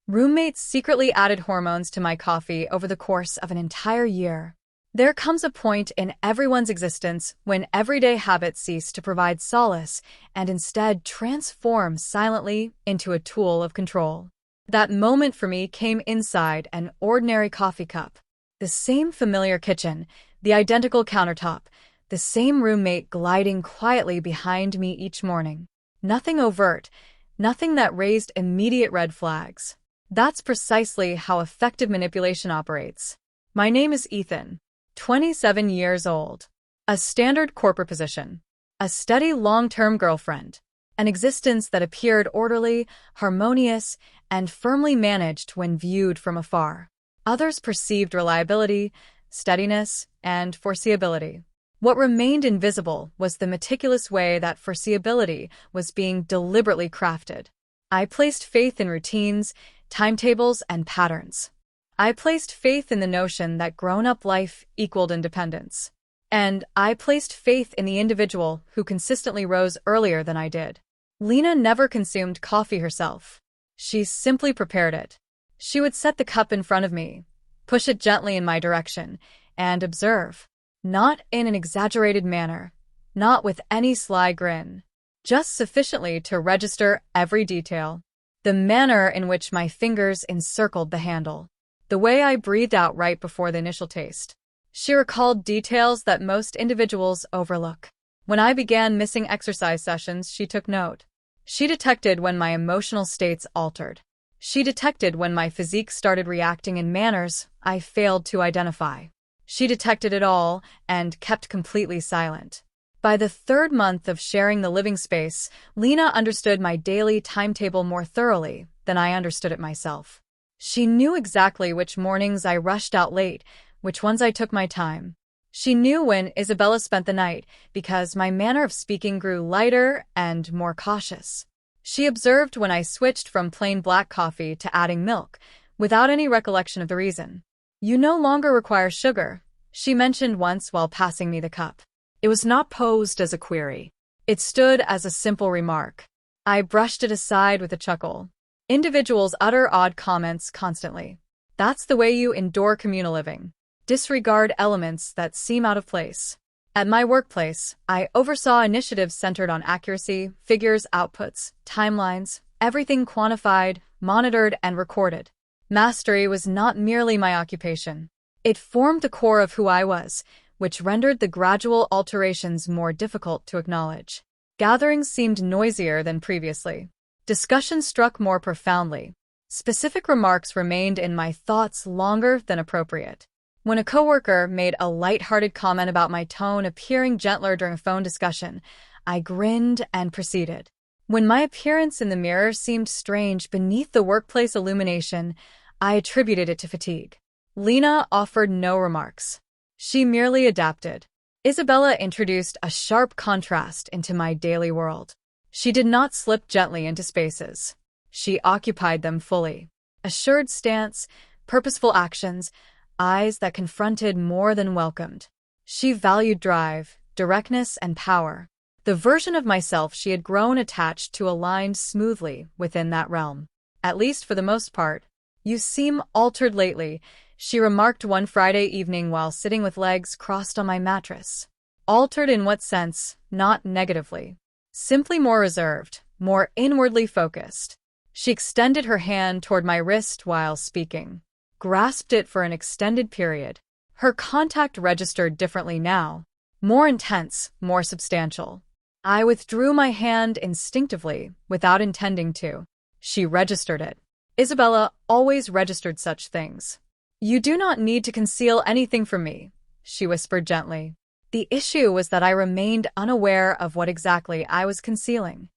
Roommates secretly added hormones to my coffee over the course of an entire year. There comes a point in everyone's existence when everyday habits cease to provide solace and instead transform silently into a tool of control. That moment for me came inside an ordinary coffee cup. The same familiar kitchen, the identical countertop, the same roommate gliding quietly behind me each morning. Nothing overt, nothing that raised immediate red flags. That's precisely how effective manipulation operates. My name is Ethan, 27 years old. A standard corporate position. A steady long-term girlfriend. An existence that appeared orderly, harmonious, and firmly managed when viewed from afar. Others perceived reliability, steadiness, and foreseeability. What remained invisible was the meticulous way that foreseeability was being deliberately crafted. I placed faith in routines, timetables, and patterns. I placed faith in the notion that grown-up life equaled independence. And I placed faith in the individual who consistently rose earlier than I did. Lena never consumed coffee herself. She simply prepared it. She would set the cup in front of me, push it gently in my direction, and observe. Not in an exaggerated manner, not with any sly grin, just sufficiently to register every detail. The manner in which my fingers encircled the handle. The way I breathed out right before the initial taste. She recalled details that most individuals overlook. When I began missing exercise sessions, she took note. She detected when my emotional states altered. She detected when my physique started reacting in manners I failed to identify. She detected it all and kept completely silent. By the third month of sharing the living space, Lena understood my daily timetable more thoroughly than I understood it myself. She knew exactly which mornings I rushed out late, which ones I took my time. She knew when Isabella spent the night because my manner of speaking grew lighter and more cautious. She observed when I switched from plain black coffee to adding milk, without any recollection of the reason. "You no longer require sugar," she mentioned once while passing me the cup. It was not posed as a query. It stood as a simple remark. I brushed it aside with a chuckle. Individuals utter odd comments constantly. That's the way you endure communal living. Disregard elements that seem out of place. At my workplace, I oversaw initiatives centered on accuracy, figures, outputs, timelines, everything quantified, monitored, and recorded. Mastery was not merely my occupation. It formed the core of who I was, which rendered the gradual alterations more difficult to acknowledge. Gatherings seemed noisier than previously. Discussion struck more profoundly. Specific remarks remained in my thoughts longer than appropriate. When a coworker made a light-hearted comment about my tone appearing gentler during a phone discussion, I grinned and proceeded. When my appearance in the mirror seemed strange beneath the workplace illumination, I attributed it to fatigue. Lena offered no remarks. She merely adapted. Isabella introduced a sharp contrast into my daily world. She did not slip gently into spaces. She occupied them fully. Assured stance, purposeful actions, eyes that confronted more than welcomed. She valued drive, directness, and power. The version of myself she had grown attached to aligned smoothly within that realm. At least for the most part. "You seem altered lately," she remarked one Friday evening while sitting with legs crossed on my mattress. Altered in what sense? Not negatively. Simply more reserved, more inwardly focused. She extended her hand toward my wrist while speaking. Grasped it for an extended period. Her contact registered differently now. More intense, more substantial. I withdrew my hand instinctively, without intending to. She registered it. Isabella always registered such things. "You do not need to conceal anything from me," she whispered gently. The issue was that I remained unaware of what exactly I was concealing.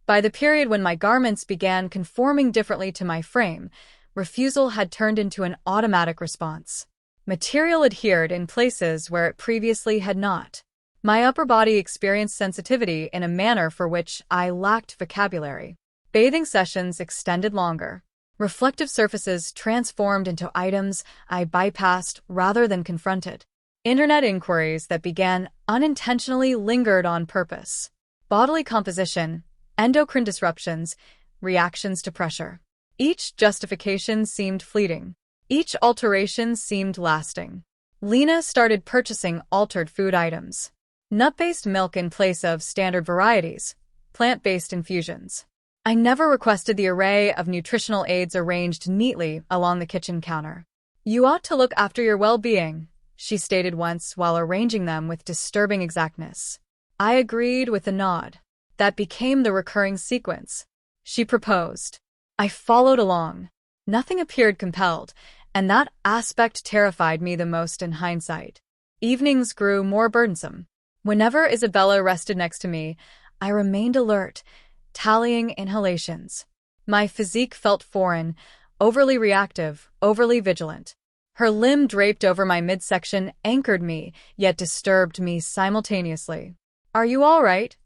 By the period when my garments began conforming differently to my frame, refusal had turned into an automatic response. Material adhered in places where it previously had not. My upper body experienced sensitivity in a manner for which I lacked vocabulary. Bathing sessions extended longer. Reflective surfaces transformed into items I bypassed rather than confronted. Internet inquiries that began unintentionally lingered on purpose. Bodily composition, endocrine disruptions, reactions to pressure. Each justification seemed fleeting. Each alteration seemed lasting. Lena started purchasing altered food items. Nut-based milk in place of standard varieties. Plant-based infusions. I never requested the array of nutritional aids arranged neatly along the kitchen counter. "You ought to look after your well-being," she stated once while arranging them with disturbing exactness. I agreed with a nod. That became the recurring sequence. She proposed. I followed along. Nothing appeared compelled, and that aspect terrified me the most in hindsight. Evenings grew more burdensome. Whenever Isabella rested next to me, I remained alert, tallying inhalations. My physique felt foreign, overly reactive, overly vigilant. Her limb draped over my midsection anchored me, yet disturbed me simultaneously. "Are you all right?"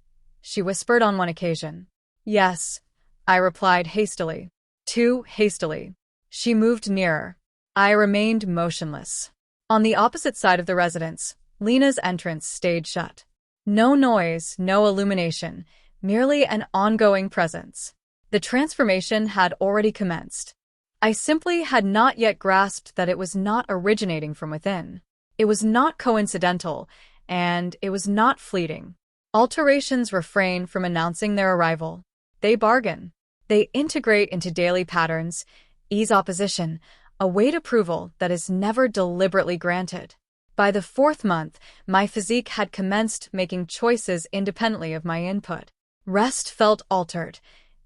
she whispered on one occasion. "Yes," I replied hastily. Too hastily. She moved nearer. I remained motionless. On the opposite side of the residence, Lena's entrance stayed shut. No noise, no illumination, merely an ongoing presence. The transformation had already commenced. I simply had not yet grasped that it was not originating from within. It was not coincidental, and it was not fleeting. Alterations refrain from announcing their arrival. They bargain. They integrate into daily patterns, ease opposition, await approval that is never deliberately granted. By the 4th month, my physique had commenced making choices independently of my input. Rest felt altered,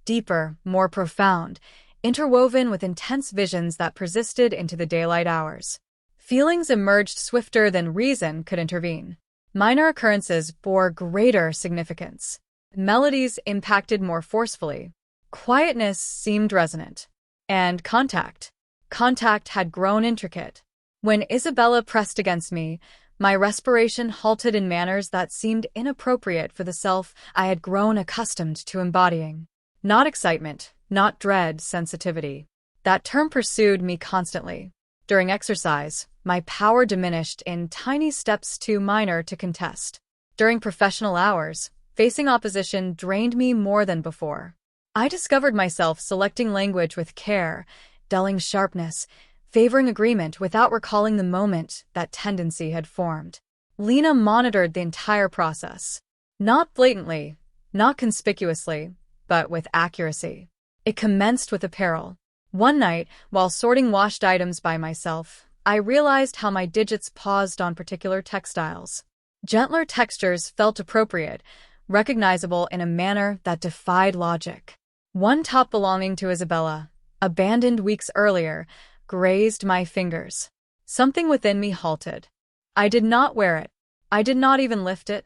deeper, more profound, interwoven with intense visions that persisted into the daylight hours. Feelings emerged swifter than reason could intervene. Minor occurrences bore greater significance. Melodies impacted more forcefully. Quietness seemed resonant. And contact. Contact had grown intricate. When Isabella pressed against me, my respiration halted in manners that seemed inappropriate for the self I had grown accustomed to embodying. Not excitement, not dread, sensitivity. That term pursued me constantly. During exercise, my power diminished in tiny steps too minor to contest. During professional hours, facing opposition drained me more than before. I discovered myself selecting language with care, dulling sharpness, favoring agreement without recalling the moment that tendency had formed. Lena monitored the entire process. Not blatantly, not conspicuously, but with accuracy. It commenced with apparel. One night, while sorting washed items by myself, I realized how my digits paused on particular textiles. Gentler textures felt appropriate, recognizable in a manner that defied logic. One top belonging to Isabella, abandoned weeks earlier, grazed my fingers. Something within me halted. I did not wear it. I did not even lift it.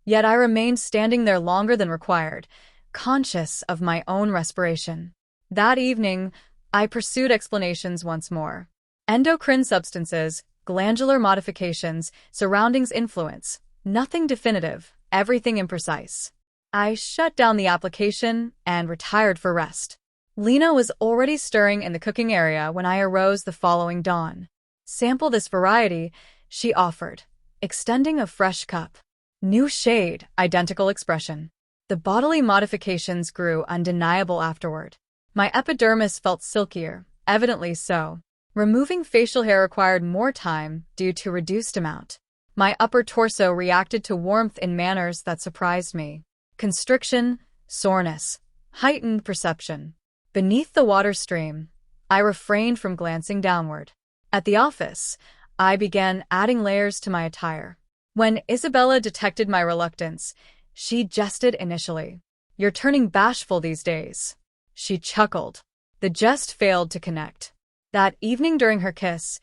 Yet I remained standing there longer than required, conscious of my own respiration. That evening, I pursued explanations once more. Endocrine substances, glandular modifications, surroundings influence. Nothing definitive, everything imprecise. I shut down the application and retired for rest. Lena was already stirring in the cooking area when I arose the following dawn. "Sample this variety," she offered, extending a fresh cup. New shade, identical expression. The bodily modifications grew undeniable afterward. My epidermis felt silkier, evidently so. Removing facial hair required more time due to reduced amount. My upper torso reacted to warmth in manners that surprised me. Constriction, soreness, heightened perception. Beneath the water stream, I refrained from glancing downward. At the office, I began adding layers to my attire. When Isabella detected my reluctance, she jested initially. "You're turning bashful these days." She chuckled. The jest failed to connect. That evening during her kiss,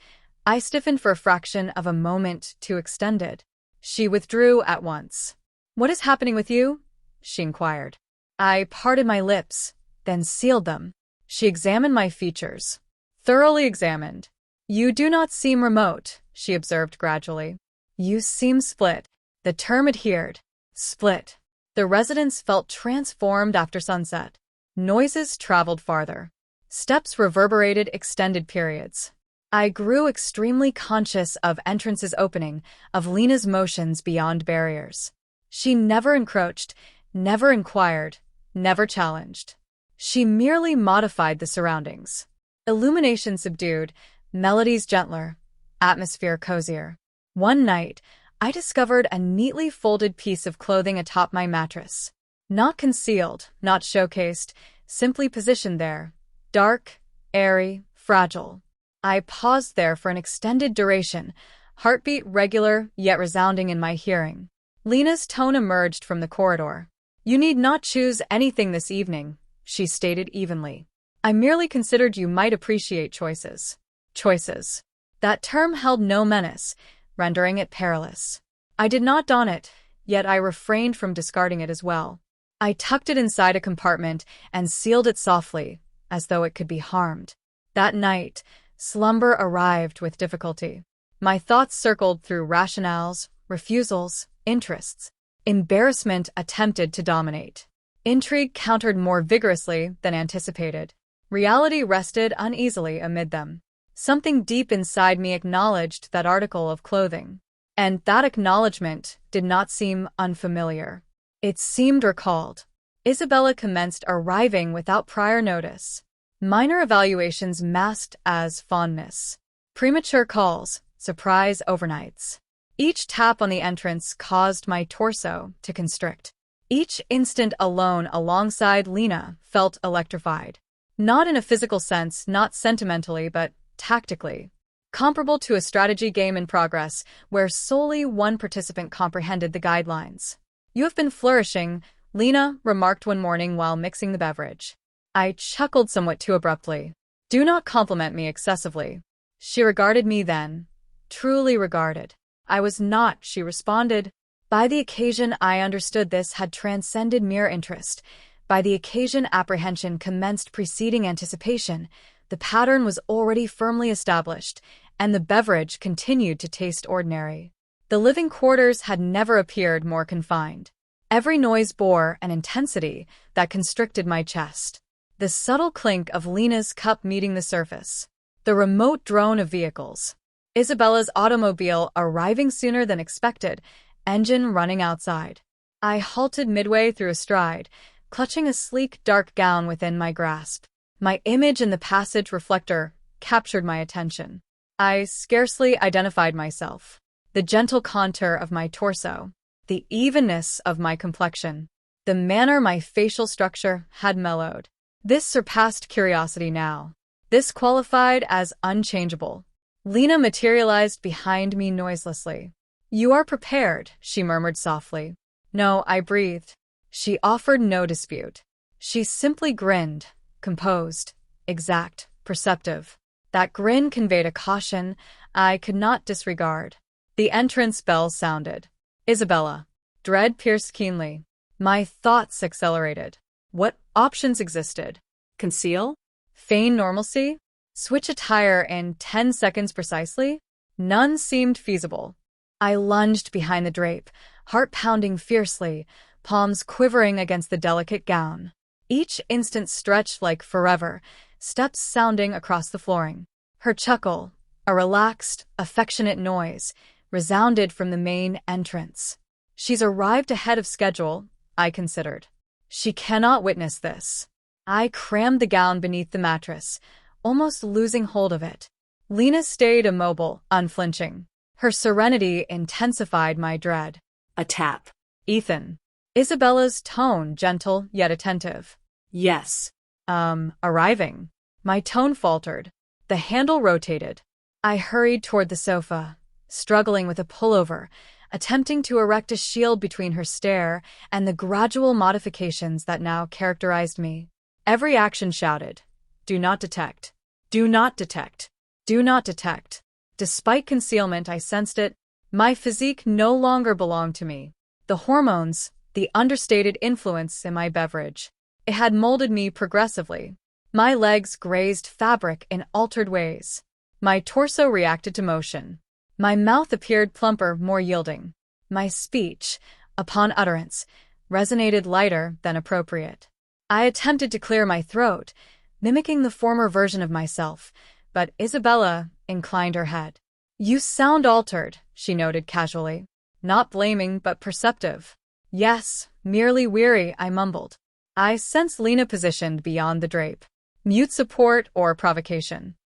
I stiffened for a fraction of a moment too extended. She withdrew at once. "What is happening with you?" she inquired. I parted my lips, then sealed them. She examined my features. Thoroughly examined. "You do not seem remote," she observed gradually. "You seem split." The term adhered. Split. The residence felt transformed after sunset. Noises traveled farther. Steps reverberated extended periods. I grew extremely conscious of entrances opening, of Lena's motions beyond barriers. She never encroached, never inquired, never challenged. She merely modified the surroundings. Illumination subdued, melodies gentler, atmosphere cozier. One night, I discovered a neatly folded piece of clothing atop my mattress. Not concealed, not showcased, simply positioned there. Dark, airy, fragile. I paused there for an extended duration, heartbeat regular yet resounding in my hearing. Lena's tone emerged from the corridor. "You need not choose anything this evening," she stated evenly. "I merely considered you might appreciate choices." Choices. That term held no menace, rendering it perilous. I did not don it, yet I refrained from discarding it as well. I tucked it inside a compartment and sealed it softly, as though it could be harmed. That night, slumber arrived with difficulty. My thoughts circled through rationales, refusals, interests. Embarrassment attempted to dominate. Intrigue countered more vigorously than anticipated. Reality rested uneasily amid them. Something deep inside me acknowledged that article of clothing. And that acknowledgement did not seem unfamiliar. It seemed recalled. Isabella commenced arriving without prior notice. Minor evaluations masked as fondness. Premature calls, surprise overnights. Each tap on the entrance caused my torso to constrict. Each instant alone alongside Lena felt electrified. Not in a physical sense, not sentimentally, but tactically. Comparable to a strategy game in progress, where solely one participant comprehended the guidelines. "You have been flourishing," Lena remarked one morning while mixing the beverage. I chuckled somewhat too abruptly. "Do not compliment me excessively." She regarded me then. Truly regarded. I was not, she responded. By the occasion I understood this had transcended mere interest. By the occasion apprehension commenced preceding anticipation. The pattern was already firmly established, and the beverage continued to taste ordinary. The living quarters had never appeared more confined. Every noise bore an intensity that constricted my chest. The subtle clink of Lena's cup meeting the surface. The remote drone of vehicles. Isabella's automobile arriving sooner than expected, engine running outside. I halted midway through a stride, clutching a sleek dark gown within my grasp. My image in the passage reflector captured my attention. I scarcely identified myself. The gentle contour of my torso, the evenness of my complexion, the manner my facial structure had mellowed. This surpassed curiosity now. This qualified as unchangeable. Lena materialized behind me noiselessly. "You are prepared," she murmured softly. "No," I breathed. She offered no dispute. She simply grinned, composed, exact, perceptive. That grin conveyed a caution I could not disregard. The entrance bell sounded. "Isabella." Dread pierced keenly. My thoughts accelerated. What options existed? Conceal? Feign normalcy? Switch attire in 10 seconds precisely? None seemed feasible. I lunged behind the drape, heart pounding fiercely, palms quivering against the delicate gown. Each instant stretched like forever, steps sounding across the flooring. Her chuckle, a relaxed, affectionate noise, resounded from the main entrance. "She's arrived ahead of schedule," I considered. "She cannot witness this." I crammed the gown beneath the mattress, almost losing hold of it. Lena stayed immobile, unflinching. Her serenity intensified my dread. A tap. "Ethan." Isabella's tone gentle yet attentive. "Yes." Arriving." My tone faltered. The handle rotated. I hurried toward the sofa, struggling with a pullover, attempting to erect a shield between her stare and the gradual modifications that now characterized me. Every action shouted, "Do not detect. Do not detect. Do not detect." Despite concealment, I sensed it. My physique no longer belonged to me. The hormones, the understated influence in my beverage. It had molded me progressively. My legs grazed fabric in altered ways. My torso reacted to motion. My mouth appeared plumper, more yielding. My speech, upon utterance, resonated lighter than appropriate. I attempted to clear my throat, mimicking the former version of myself, but Isabella inclined her head. "You sound altered," she noted casually. Not blaming, but perceptive. "Yes, merely weary," I mumbled. I sensed Lena positioned beyond the drape. Mute support or provocation?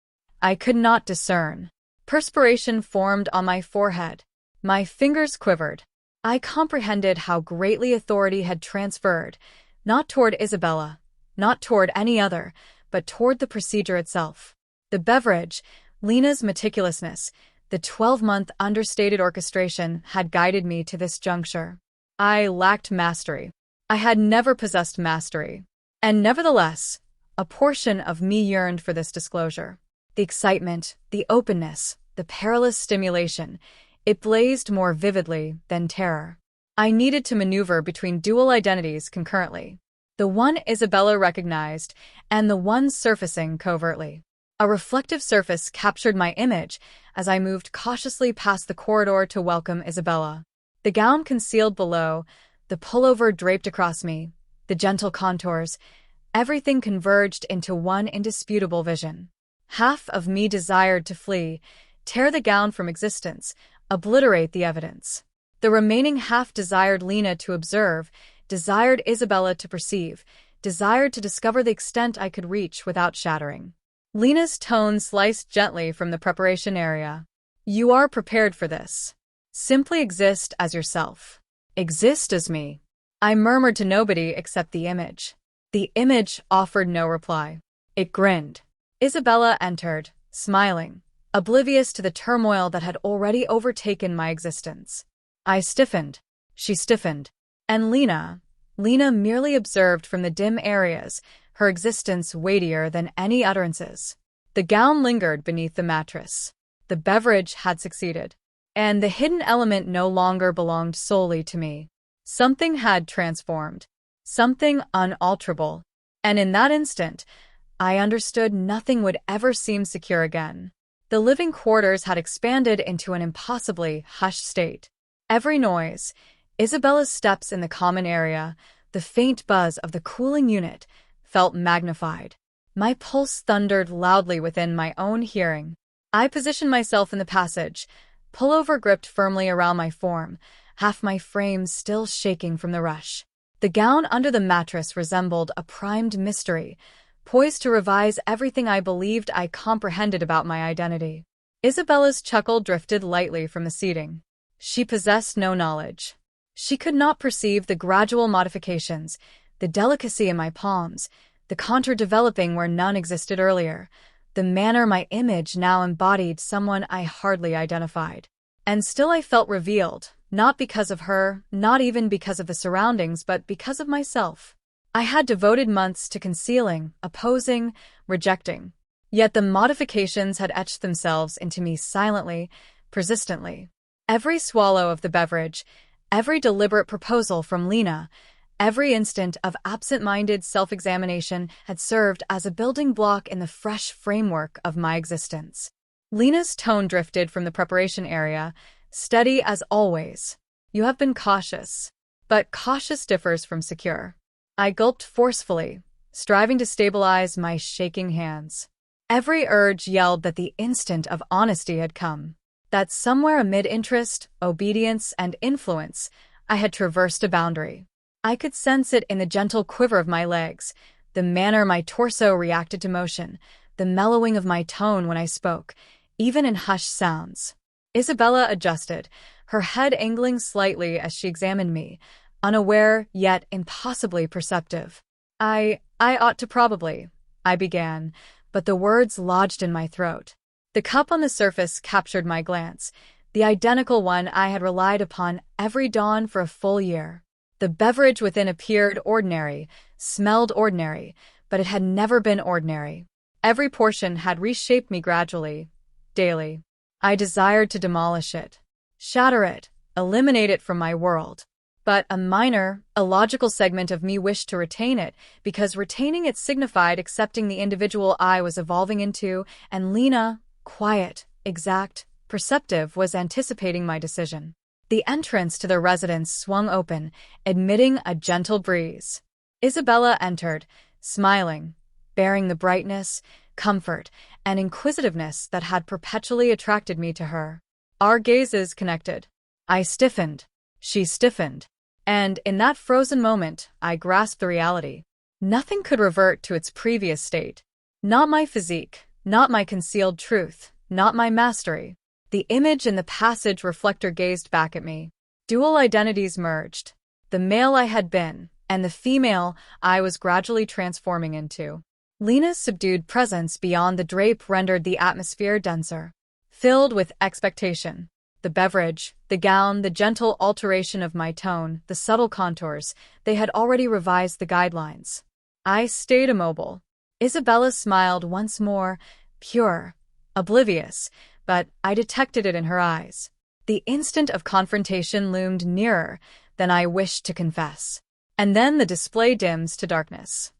I could not discern. Perspiration formed on my forehead. My fingers quivered. I comprehended how greatly authority had transferred, not toward Isabella, not toward any other, but toward the procedure itself. The beverage, Lena's meticulousness, the 12-month understated orchestration had guided me to this juncture. I lacked mastery. I had never possessed mastery. And nevertheless, a portion of me yearned for this disclosure. The excitement, the openness, the perilous stimulation, it blazed more vividly than terror. I needed to maneuver between dual identities concurrently. The one Isabella recognized, and the one surfacing covertly. A reflective surface captured my image as I moved cautiously past the corridor to welcome Isabella. The gown concealed below, the pullover draped across me, the gentle contours, everything converged into one indisputable vision. Half of me desired to flee, tear the gown from existence, obliterate the evidence. The remaining half desired Lena to observe, desired Isabella to perceive, desired to discover the extent I could reach without shattering. Lena's tone sliced gently from the preparation area. You are prepared for this. Simply exist as yourself. Exist as me. I murmured to nobody except the image. The image offered no reply. It grinned. Isabella entered, smiling, oblivious to the turmoil that had already overtaken my existence. I stiffened. She stiffened. And Lena merely observed from the dim areas, her existence weightier than any utterances. The gown lingered beneath the mattress. The beverage had succeeded. And the hidden element no longer belonged solely to me. Something had transformed. Something unalterable. And in that instant, I understood nothing would ever seem secure again. The living quarters had expanded into an impossibly hushed state. Every noise, Isabella's steps in the common area, the faint buzz of the cooling unit, felt magnified. My pulse thundered loudly within my own hearing. I positioned myself in the passage, pullover gripped firmly around my form, half my frame still shaking from the rush. The gown under the mattress resembled a primed mystery, poised to revise everything I believed I comprehended about my identity. Isabella's chuckle drifted lightly from the seating. She possessed no knowledge. She could not perceive the gradual modifications, the delicacy in my palms, the contour developing where none existed earlier, the manner my image now embodied someone I hardly identified. And still I felt revealed, not because of her, not even because of the surroundings, but because of myself. I had devoted months to concealing, opposing, rejecting. Yet the modifications had etched themselves into me silently, persistently. Every swallow of the beverage, every deliberate proposal from Lena, every instant of absent-minded self-examination had served as a building block in the fresh framework of my existence. Lena's tone drifted from the preparation area, steady as always. You have been cautious. But cautious differs from secure. I gulped forcefully, striving to stabilize my shaking hands. Every urge yelled that the instant of honesty had come. That somewhere amid interest, obedience, and influence, I had traversed a boundary. I could sense it in the gentle quiver of my legs, the manner my torso reacted to motion, the mellowing of my tone when I spoke, even in hushed sounds. Isabella adjusted, her head angling slightly as she examined me, unaware yet impossibly perceptive. I ought to probably, I began, but the words lodged in my throat. The cup on the surface captured my glance, the identical one I had relied upon every dawn for a full year. The beverage within appeared ordinary, smelled ordinary, but it had never been ordinary. Every portion had reshaped me gradually, daily. I desired to demolish it, shatter it, eliminate it from my world. But a minor, illogical segment of me wished to retain it, because retaining it signified accepting the individual I was evolving into, and Lena, quiet, exact, perceptive, was anticipating my decision. The entrance to the residence swung open, admitting a gentle breeze. Isabella entered, smiling, bearing the brightness, comfort, and inquisitiveness that had perpetually attracted me to her. Our gazes connected. I stiffened. She stiffened. And in that frozen moment, I grasped the reality. Nothing could revert to its previous state. Not my physique, not my concealed truth, not my mastery. The image in the passage reflector gazed back at me. Dual identities merged. The male I had been, and the female I was gradually transforming into. Lena's subdued presence beyond the drape rendered the atmosphere denser, filled with expectation. The beverage, the gown, the gentle alteration of my tone, the subtle contours, they had already revised the guidelines. I stayed immobile. Isabella smiled once more, pure, oblivious, but I detected it in her eyes. The instant of confrontation loomed nearer than I wished to confess. And then the display dims to darkness.